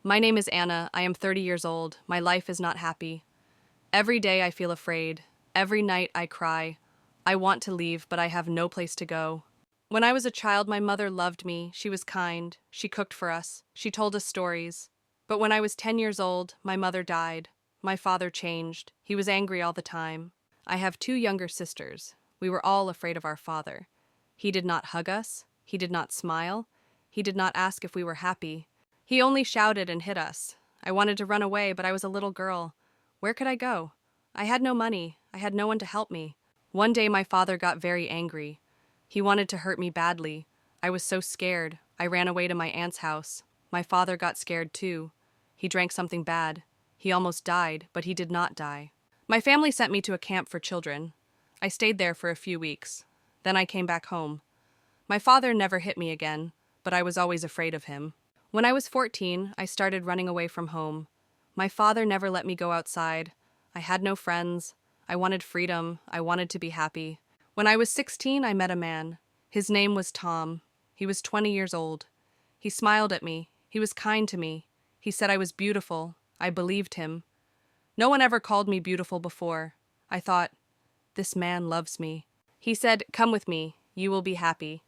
My name is Anna. I am 30 years old. My life is not happy. Every day I feel afraid. Every night I cry. I want to leave, but I have no place to go. When I was a child, my mother loved me. She was kind. She cooked for us. She told us stories. But when I was 10 years old, my mother died. My father changed. He was angry all the time. I have two younger sisters. We were all afraid of our father. He did not hug us. He did not smile. He did not ask if we were happy. He only shouted and hit us. I wanted to run away, but I was a little girl. Where could I go? I had no money. I had no one to help me. One day my father got very angry. He wanted to hurt me badly. I was so scared. I ran away to my aunt's house. My father got scared too. He drank something bad. He almost died, but he did not die. My family sent me to a camp for children. I stayed there for a few weeks. Then I came back home. My father never hit me again, but I was always afraid of him. When I was 14, I started running away from home. My father never let me go outside. I had no friends. I wanted freedom. I wanted to be happy. When I was 16, I met a man. His name was Tom. He was 20 years old. He smiled at me. He was kind to me. He said I was beautiful. I believed him. No one ever called me beautiful before. I thought, this man loves me. He said, come with me. You will be happy.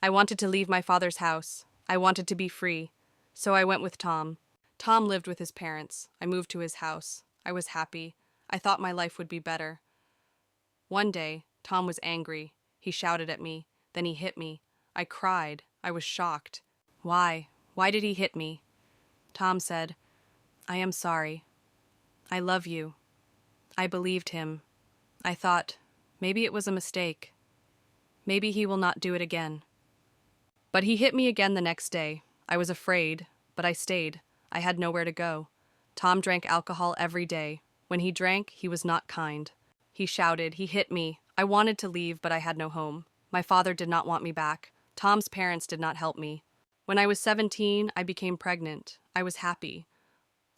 I wanted to leave my father's house. I wanted to be free. So I went with Tom. Tom lived with his parents. I moved to his house. I was happy. I thought my life would be better. One day, Tom was angry. He shouted at me. Then he hit me. I cried. I was shocked. Why? Why did he hit me? Tom said, I am sorry. I love you. I believed him. I thought, maybe it was a mistake. Maybe he will not do it again. But he hit me again the next day. I was afraid, but I stayed. I had nowhere to go. Tom drank alcohol every day. When he drank, he was not kind. He shouted, he hit me. I wanted to leave, but I had no home. My father did not want me back. Tom's parents did not help me. When I was 17, I became pregnant. I was happy.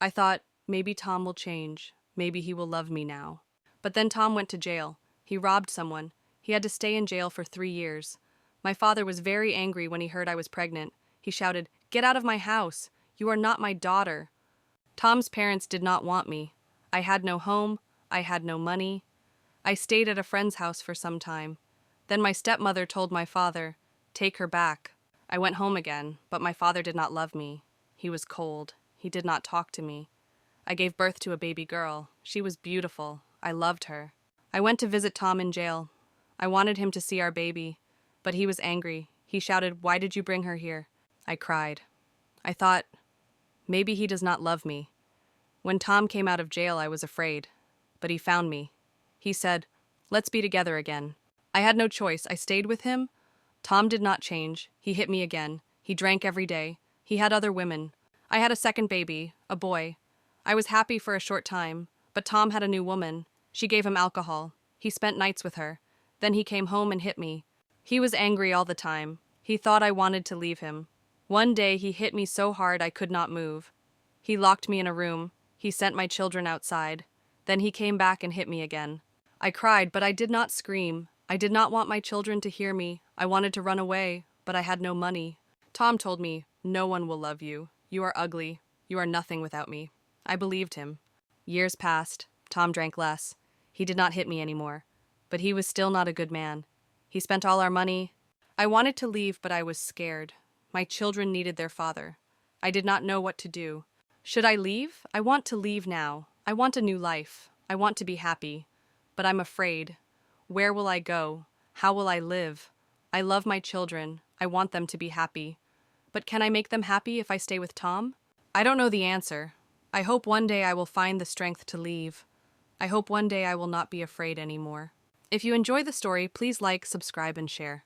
I thought, maybe Tom will change. Maybe he will love me now. But then Tom went to jail. He robbed someone. He had to stay in jail for 3 years. My father was very angry when he heard I was pregnant. He shouted, get out of my house. You are not my daughter. Tom's parents did not want me. I had no home. I had no money. I stayed at a friend's house for some time. Then my stepmother told my father, take her back. I went home again, but my father did not love me. He was cold. He did not talk to me. I gave birth to a baby girl. She was beautiful. I loved her. I went to visit Tom in jail. I wanted him to see our baby, but he was angry. He shouted, why did you bring her here? I cried. I thought, maybe he does not love me. When Tom came out of jail, I was afraid, but he found me. He said, let's be together again. I had no choice. I stayed with him. Tom did not change. He hit me again. He drank every day. He had other women. I had a second baby, a boy. I was happy for a short time, but Tom had a new woman. She gave him alcohol. He spent nights with her. Then he came home and hit me. He was angry all the time. He thought I wanted to leave him. One day he hit me so hard I could not move. He locked me in a room. He sent my children outside. Then he came back and hit me again. I cried, but I did not scream. I did not want my children to hear me. I wanted to run away, but I had no money. Tom told me, no one will love you. You are ugly. You are nothing without me. I believed him. Years passed. Tom drank less. He did not hit me anymore. But he was still not a good man. He spent all our money. I wanted to leave, but I was scared. My children needed their father. I did not know what to do. Should I leave? I want to leave now. I want a new life. I want to be happy. But I'm afraid. Where will I go? How will I live? I love my children. I want them to be happy. But can I make them happy if I stay with Tom? I don't know the answer. I hope one day I will find the strength to leave. I hope one day I will not be afraid anymore. If you enjoy the story, please like, subscribe, and share.